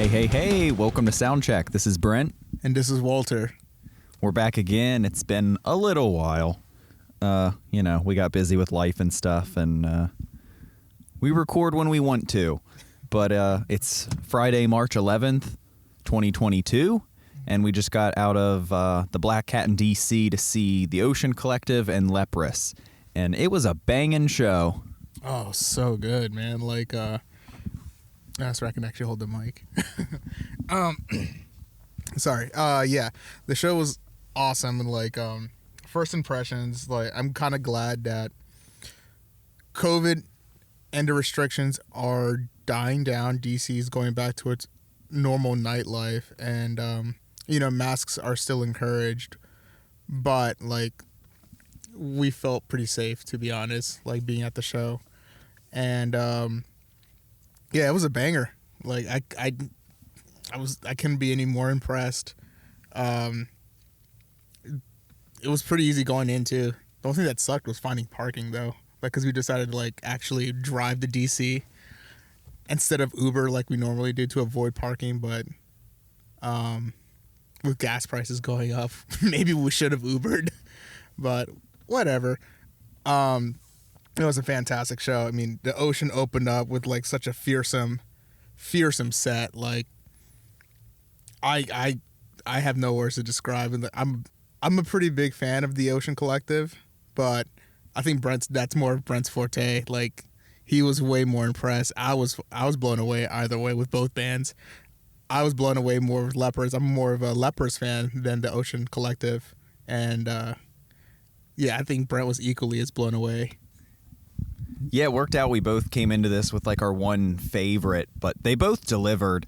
Hey, welcome to Soundcheck. This is Brent. And this is Walter. We're back again. It's been a little while. We got busy with life and stuff, and we record when we want to. But it's Friday, March 11th, 2022, and we just got out of the Black Cat in D.C. to see the Ocean Collective and Leprous, and it was a banging show. Oh, so good, man. So I can actually hold the mic. Sorry. Yeah, the show was awesome, and first impressions, I'm kind of glad that COVID and the restrictions are dying down. DC is going back to its normal nightlife, and masks are still encouraged, but we felt pretty safe, to be honest, being at the show. And yeah, it was a banger. I couldn't be any more impressed. It was pretty easy going into. The only thing that sucked was finding parking, though, because we decided to actually drive to DC instead of Uber like we normally do to avoid parking. But with gas prices going up, maybe we should have Ubered. But whatever. It was a fantastic show. I mean, the Ocean opened up with such a fearsome set. I have no words to describe. And I'm a pretty big fan of the Ocean Collective, but I think that's more of Brent's forte. He was way more impressed. I was blown away either way with both bands. I was blown away more with Leprous. I'm more of a Leprous fan than the Ocean Collective, and yeah, I think Brent was equally as blown away. Yeah, it worked out. We both came into this with our one favorite, but they both delivered.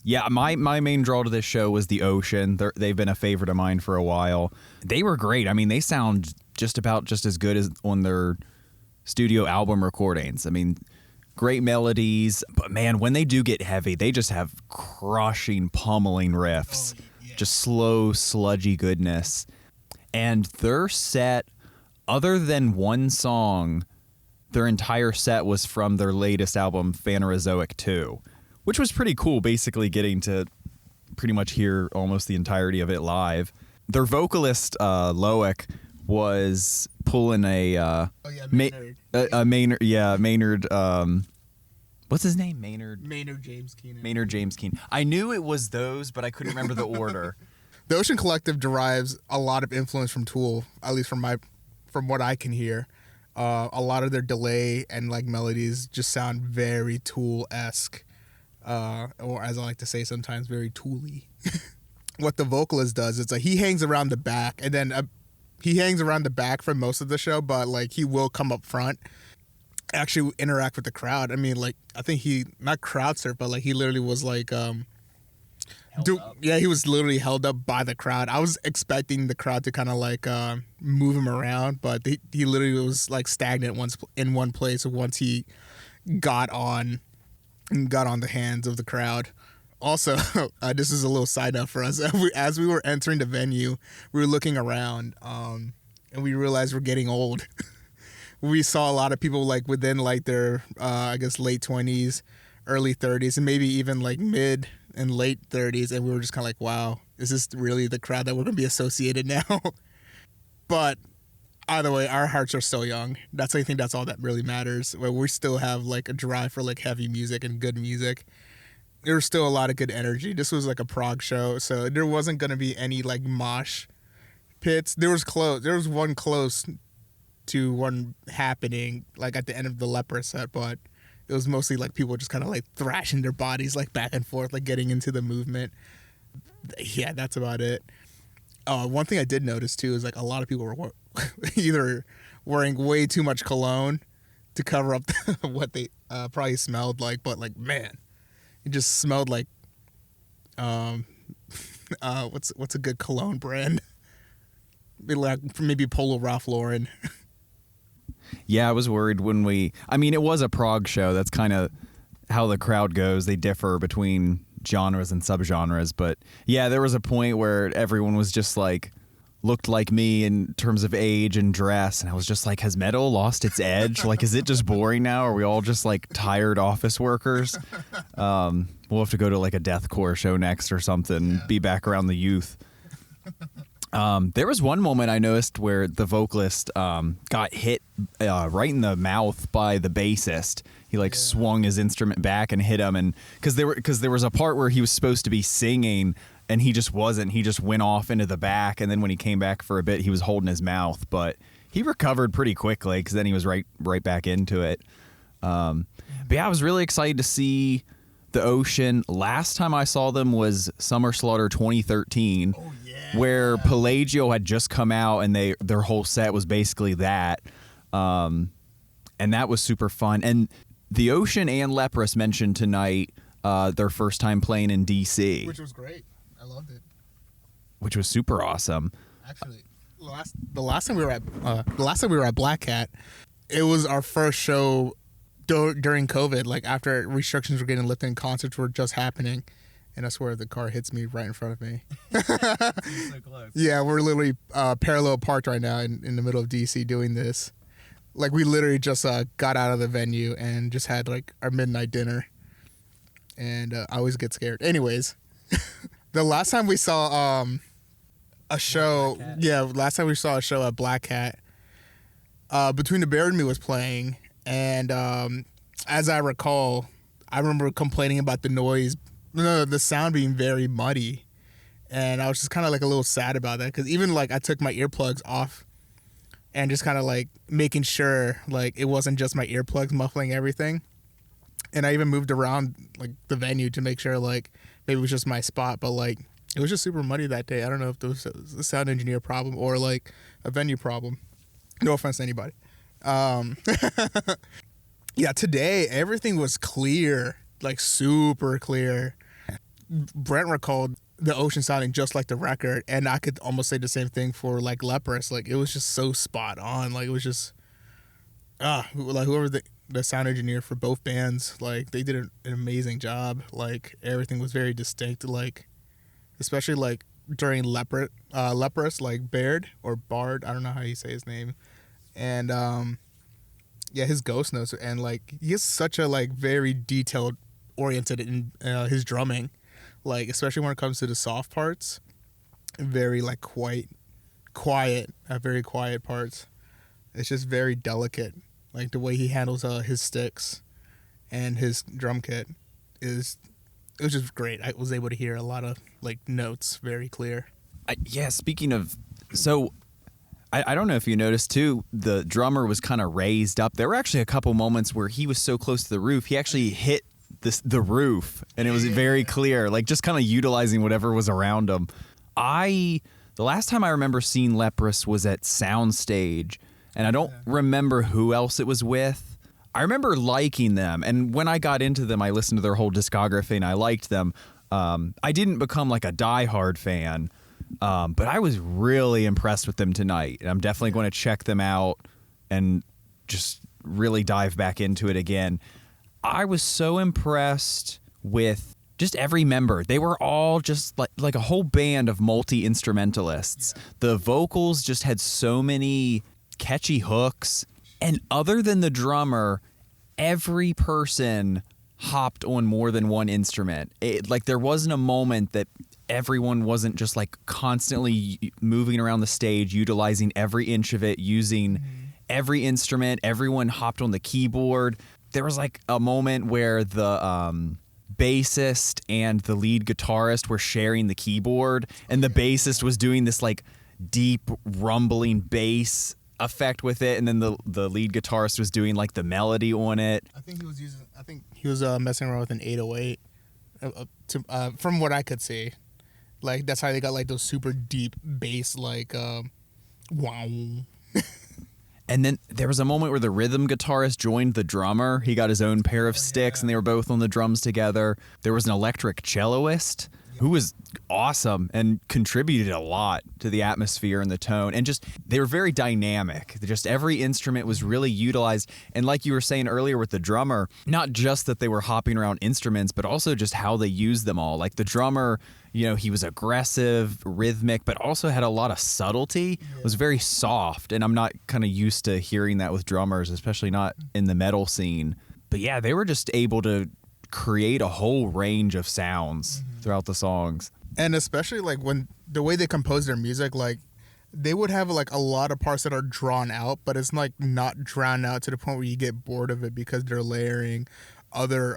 Yeah, my main draw to this show was the Ocean. They've been a favorite of mine for a while. They were great. I mean, they sound just as good as on their studio album recordings. I mean, great melodies, but man, when they do get heavy, they just have crushing, pummeling riffs. Oh, yeah. Just slow, sludgy goodness. And their set, other than one song, their entire set was from their latest album, Phanerozoic 2, which was pretty cool, basically getting to pretty much hear almost the entirety of it live. Their vocalist, Loic, was pulling Maynard. Maynard. What's his name? Maynard James Keenan. Maynard James Keenan. I knew it was those, but I couldn't remember the order. The Ocean Collective derives a lot of influence from Tool, at least from what I can hear. A lot of their delay and melodies just sound very Tool-esque, or as I like to say sometimes, very Tool-y. What the vocalist does is he hangs around the back, and then he hangs around the back for most of the show, but he will come up front, actually interact with the crowd. I mean, I think he not crowd surf, but he literally was he was literally held up by the crowd. I was expecting the crowd to kind of move him around, but he literally was stagnant in one place once he got on the hands of the crowd. Also, this is a little side note for us. As we were entering the venue, we were looking around, and we realized we're getting old. We saw a lot of people within their I guess late 20s, early 30s, and maybe even mid and late 30s, and we were just kind of wow, is this really the crowd that we're going to be associated now? But either way, our hearts are still young. I think that's all that really matters. We still have a drive for heavy music and good music. There was still a lot of good energy. This was a prog show, so there wasn't going to be any mosh pits. There was one close to one happening at the end of the Leprous set, but it was mostly people just kind of thrashing their bodies back and forth, getting into the movement. Yeah, that's about it. One thing I did notice too is a lot of people were either wearing way too much cologne to cover up what they probably smelled like, but man, it just smelled what's a good cologne brand? Maybe Polo Ralph Lauren. Yeah, I was worried it was a prog show. That's kind of how the crowd goes. They differ between genres and subgenres. But yeah, there was a point where everyone was just looked like me in terms of age and dress. And I was just has metal lost its edge? Is it just boring now? Are we all just tired office workers? We'll have to go to like a deathcore show next or something. Yeah. Be back around the youth. There was one moment I noticed where the vocalist got hit right in the mouth by the bassist. He swung his instrument back and hit him, and because there was a part where he was supposed to be singing and he just wasn't. He just went off into the back, and then when he came back for a bit, he was holding his mouth, but he recovered pretty quickly because then he was right back into it. But yeah, I was really excited to see the Ocean. Last time I saw them was Summer Slaughter 2013. Oh, yeah. Where Pelagio had just come out and their whole set was basically that. And that was super fun. And the Ocean and Leprous mentioned tonight their first time playing in DC. Which was great. I loved it. Which was super awesome. Actually, the last time we were at Black Cat, it was our first show during COVID, like after restrictions were getting lifted and concerts were just happening. And I swear the car hits me right in front of me. So close. Yeah, we're literally parallel parked right now in the middle of DC doing this. Like, we literally just got out of the venue and just had like our midnight dinner. And I always get scared. Anyways, the last time we saw a show, last time we saw a show at Black Cat, Between the Bear and Me was playing. And as I recall, I remember complaining about the sound being very muddy, and I was just kind of like a little sad about that, because even like I took my earplugs off and just kind of like making sure like it wasn't just my earplugs muffling everything, and I even moved around like the venue to make sure like maybe it was just my spot, but like it was just super muddy that day. I don't know if it was a sound engineer problem or like a venue problem. No offense to anybody. Yeah, today everything was clear, like super clear. Brent recalled the Ocean sounding just like the record, and I could almost say the same thing for like Leprous. Like, it was just so spot on. Like, it was just like whoever the sound engineer for both bands, like they did an amazing job. Like, everything was very distinct. Like, especially like during Leprous, like Baird or Bard, I don't know how you say his name, and his ghost notes, and like he is such a like very detailed oriented in his drumming. Like, especially when it comes to the soft parts, very like quiet, very quiet parts. It's just very delicate. Like the way he handles his sticks and his drum kit it was just great. I was able to hear a lot of like notes very clear. Speaking of, so I don't know if you noticed too, the drummer was kind of raised up. There were actually a couple moments where he was so close to the roof, he actually hit the roof, and it was very clear, like just kind of utilizing whatever was around him. The last time I remember seeing Leprous was at Soundstage, and I don't remember who else it was with. I remember liking them, and when I got into them, I listened to their whole discography, and I liked them. I didn't become like a diehard fan, but I was really impressed with them tonight, and I'm definitely going to check them out and just really dive back into it again. I was so impressed with just every member. They were all just like a whole band of multi-instrumentalists. Yeah. The vocals just had so many catchy hooks. And other than the drummer, every person hopped on more than one instrument. There wasn't a moment that everyone wasn't just like constantly moving around the stage, utilizing every inch of it, using every instrument. Everyone hopped on the keyboard. There was like a moment where the bassist and the lead guitarist were sharing the keyboard, and the bassist was doing this like deep rumbling bass effect with it, and then the lead guitarist was doing like the melody on it. I think he was messing around with an 808 from what I could see. Like, that's how they got like those super deep bass, like wow. And then there was a moment where the rhythm guitarist joined the drummer. He got his own pair of sticks, and they were both on the drums together. There was an electric celloist who was awesome and contributed a lot to the atmosphere and the tone. And just, they were very dynamic. Just every instrument was really utilized. And like you were saying earlier with the drummer, not just that they were hopping around instruments, but also just how they used them all. Like the drummer, he was aggressive, rhythmic, but also had a lot of subtlety. It was very soft. And I'm not kind of used to hearing that with drummers, especially not in the metal scene. But yeah, they were just able to create a whole range of sounds throughout the songs. And especially like when the way they compose their music, like they would have like a lot of parts that are drawn out, but it's like not drawn out to the point where you get bored of it because they're layering other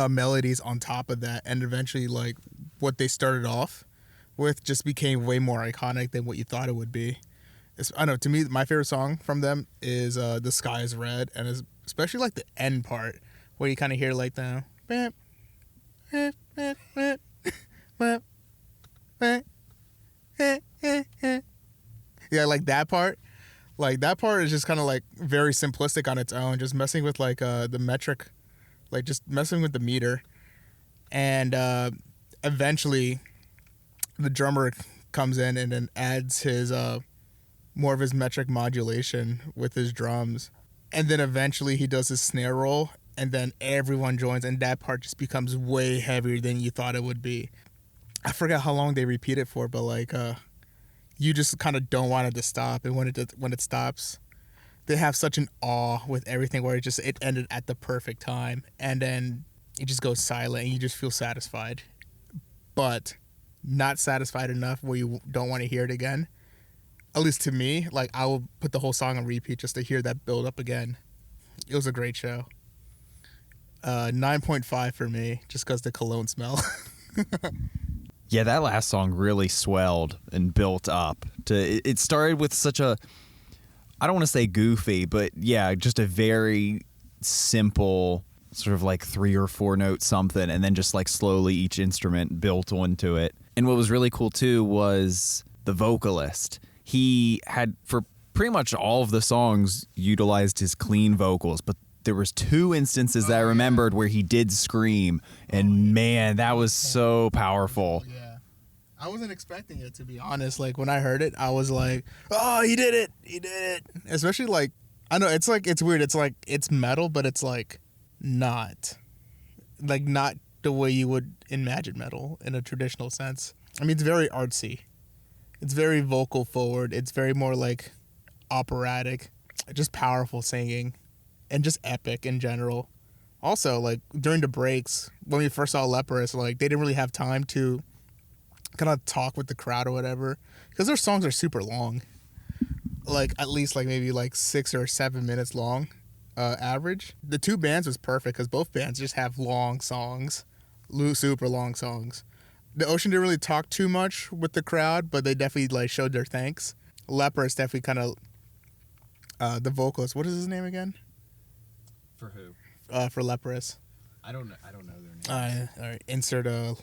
melodies on top of that, and eventually like what they started off with just became way more iconic than what you thought it would be. I don't know, to me my favorite song from them is The Sky Is Red, and it's especially like the end part where you kind of hear like the yeah, like that part. Like that part is just kind of like very simplistic on its own, just messing with like the metric, like just messing with the meter. And eventually the drummer comes in and then adds his more of his metric modulation with his drums. And then eventually he does his snare roll, and then everyone joins, and that part just becomes way heavier than you thought it would be. I forgot how long they repeat it for, but like you just kind of don't want it to stop. And when it stops, they have such an awe with everything where it ended at the perfect time, and then it just goes silent and you just feel satisfied, but not satisfied enough where you don't want to hear it again. At least to me, like I will put the whole song on repeat just to hear that build up again. It was a great show. 9.5 for me, just because the cologne smell. Yeah, that last song really swelled and built up. It started with such a, I don't want to say goofy, but yeah, just a very simple sort of like 3 or 4 note something, and then just like slowly each instrument built onto it. And what was really cool too was the vocalist. He had, for pretty much all of the songs, utilized his clean vocals, but there was 2 instances that I remembered where he did scream, and man, that was so powerful. Yeah, I wasn't expecting it, to be honest. Like when I heard it, I was like, "Oh, he did it! He did it!" Especially like, I know it's like it's weird. It's like it's metal, but it's like not the way you would imagine metal in a traditional sense. I mean, it's very artsy. It's very vocal forward. It's very more like operatic, just powerful singing, and just epic in general. Also, like during the breaks, when we first saw Leprous, like they didn't really have time to kind of talk with the crowd or whatever, because their songs are super long, like at least like maybe like 6 or 7 minutes long, average. The 2 bands was perfect because both bands just have long songs, super long songs. The Ocean didn't really talk too much with the crowd, but they definitely like showed their thanks. Leprous definitely kind of the vocalist. What is his name again? For who? For Leprous. I don't know their name. All right. Insert a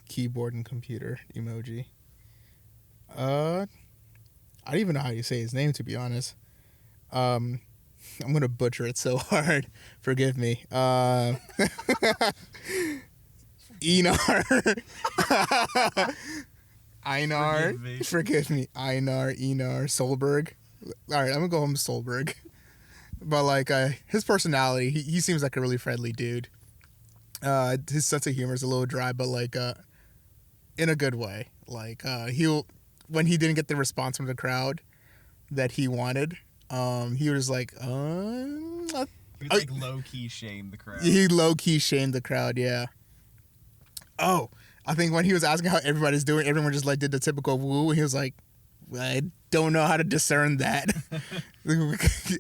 keyboard and computer emoji. I don't even know how you say his name, to be honest. I'm gonna butcher it so hard. Forgive me. Einar. Forgive me. Einar Solberg. All right, I'm gonna go home Solberg. But like his personality, he seems like a really friendly dude. His sense of humor is a little dry, but like in a good way. Like when he didn't get the response from the crowd that he wanted, he was like, He like low key shamed the crowd. He low key shamed the crowd, yeah. Oh, I think when he was asking how everybody's doing, everyone just like did the typical woo, and he was like, I don't know how to discern that.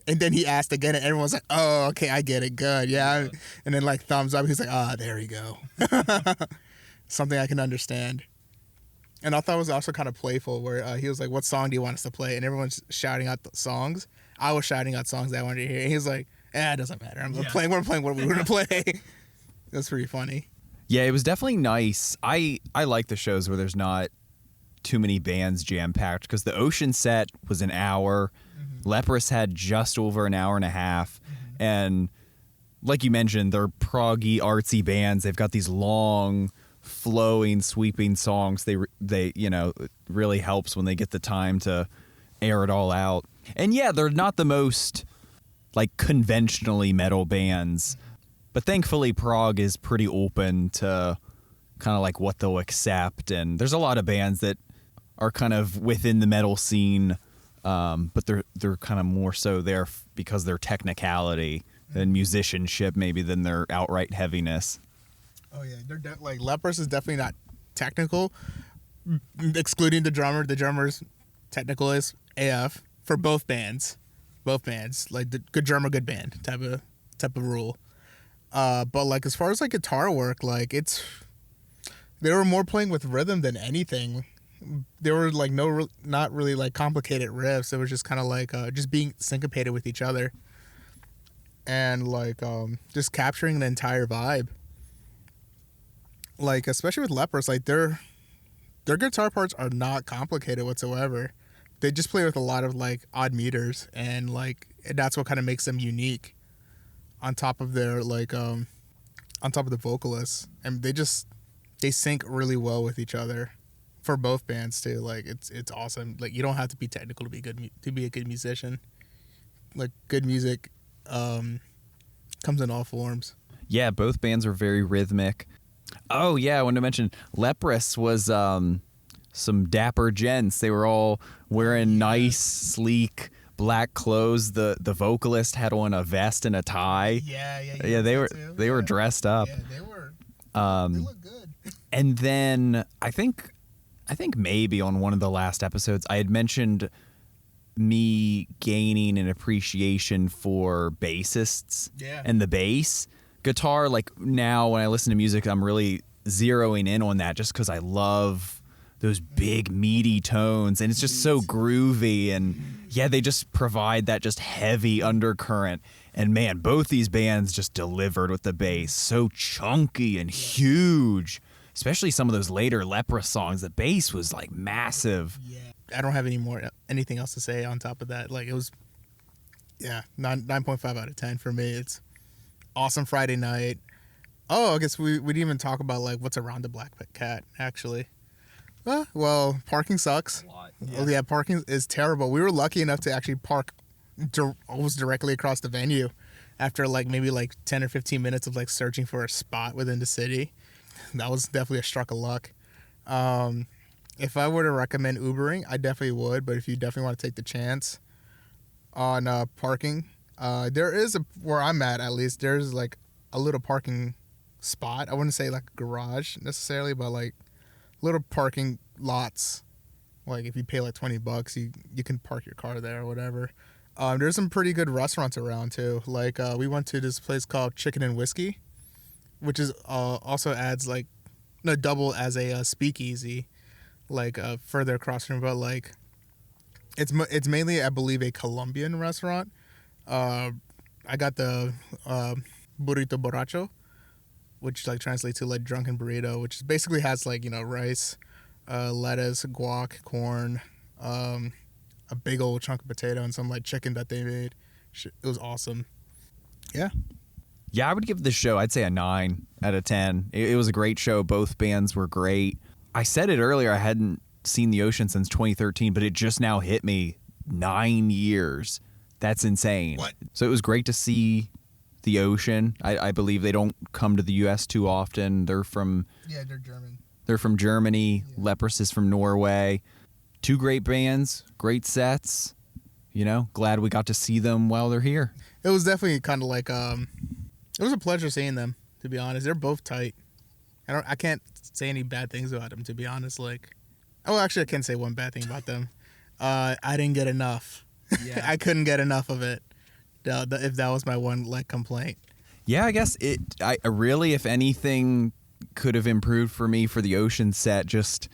And then he asked again, and everyone's like, oh, okay, I get it, good, yeah. And then like thumbs up, he's like, there we go. Something I can understand. And I thought it was also kind of playful, where he was like, what song do you want us to play? And everyone's shouting out the songs. I was shouting out songs that I wanted to hear. And he was like, it doesn't matter. We're playing what we were going to play. That's pretty funny. Yeah, it was definitely nice. I like the shows where there's not too many bands jam-packed, because the Ocean set was an hour. Mm-hmm. Leprous had just over an hour and a half. Mm-hmm. And like you mentioned, they're proggy, artsy bands. They've got these long, flowing, sweeping songs. They it really helps when they get the time to air it all out. And yeah, they're not the most like conventionally metal bands, but thankfully prog is pretty open to kind of like what they'll accept. And there's a lot of bands that are kind of within the metal scene, but they're kind of more so there because their technicality and musicianship maybe than their outright heaviness. Oh yeah, they're like Leprous is definitely not technical, excluding the drummer. The drummer's technical is AF for both bands, like the good drummer, good band type of rule. But like as far as like guitar work, like they were more playing with rhythm than anything. There were like not really like complicated riffs. It was just kind of like just being syncopated with each other, and like just capturing the entire vibe. Like especially with Leprous, like their guitar parts are not complicated whatsoever. They just play with a lot of like odd meters, and like that's what kind of makes them unique. On top of their like on top of the vocalists, and they sync really well with each other for both bands too. Like it's awesome. Like you don't have to be technical to be a good musician. Like good music comes in all forms. Yeah, both bands are very rhythmic. Oh yeah, I wanted to mention Leprous was some dapper gents. They were all wearing nice, sleek black clothes. The vocalist had on a vest and a tie. Yeah. They were dressed up. Yeah, they were. They look good. And then I think maybe on one of the last episodes I had mentioned me gaining an appreciation for bassists and the bass guitar. Like now when I listen to music, I'm really zeroing in on that just because I love those big meaty tones, and it's just so groovy, and yeah, they just provide that just heavy undercurrent. And man, both these bands just delivered with the bass, so chunky and huge. Especially some of those later Leprous songs, the bass was like massive. Yeah, I don't have anything else to say on top of that. Like it was, 9.5 out of 10 for me. It's awesome Friday night. Oh, I guess we didn't even talk about like what's around the Black Cat actually. Well, parking sucks. Oh yeah, parking is terrible. We were lucky enough to actually park almost directly across the venue after like maybe like 10 or 15 minutes of like searching for a spot within the city. That was definitely a stroke of luck. If I were to recommend Ubering, I definitely would. But if you definitely want to take the chance on parking, there is where I'm at least, there's like a little parking spot. I wouldn't say like a garage necessarily, but like little parking lots. Like if you pay like $20, you can park your car there or whatever. There's some pretty good restaurants around too. Like we went to this place called Chicken and Whiskey, which is also adds like double as a speakeasy, like further across from. But like it's mainly, I believe, a Colombian restaurant. I got the burrito borracho, which like translates to like drunken burrito, which basically has like rice, lettuce, guac, corn, a big old chunk of potato, and some like chicken that they made. It was awesome. Yeah. Yeah, I would give this show, I'd say a 9 out of 10. It was a great show. Both bands were great. I said it earlier, I hadn't seen The Ocean since 2013, but it just now hit me. 9 years. That's insane. What? So it was great to see The Ocean. I believe they don't come to the U.S. too often. They're from... Yeah, they're German. They're from Germany. Yeah. Leprous is from Norway. 2 great bands, great sets. Glad we got to see them while they're here. It was definitely kind of like... It was a pleasure seeing them, to be honest. They're both tight. I can't say any bad things about them, to be honest. Like, actually, I can say one bad thing about them. I didn't get enough. Yeah. I couldn't get enough of it. If that was my one like complaint. Yeah, I guess I really, if anything, could have improved for me for the Ocean set. Just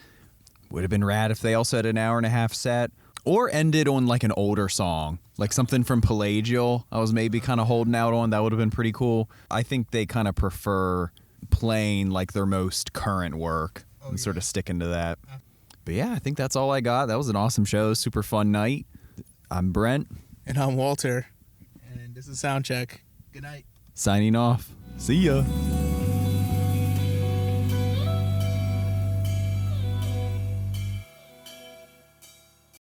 would have been rad if they also had an hour and a half set, or ended on like an older song, like something from Pelagial. I was maybe kind of holding out on. That would have been pretty cool. I think they kind of prefer playing like their most current work and sort of sticking to that. But yeah, I think that's all I got. That was an awesome show. Super fun night. I'm Brent. And I'm Walter. And this is Soundcheck. Good night. Signing off. See ya.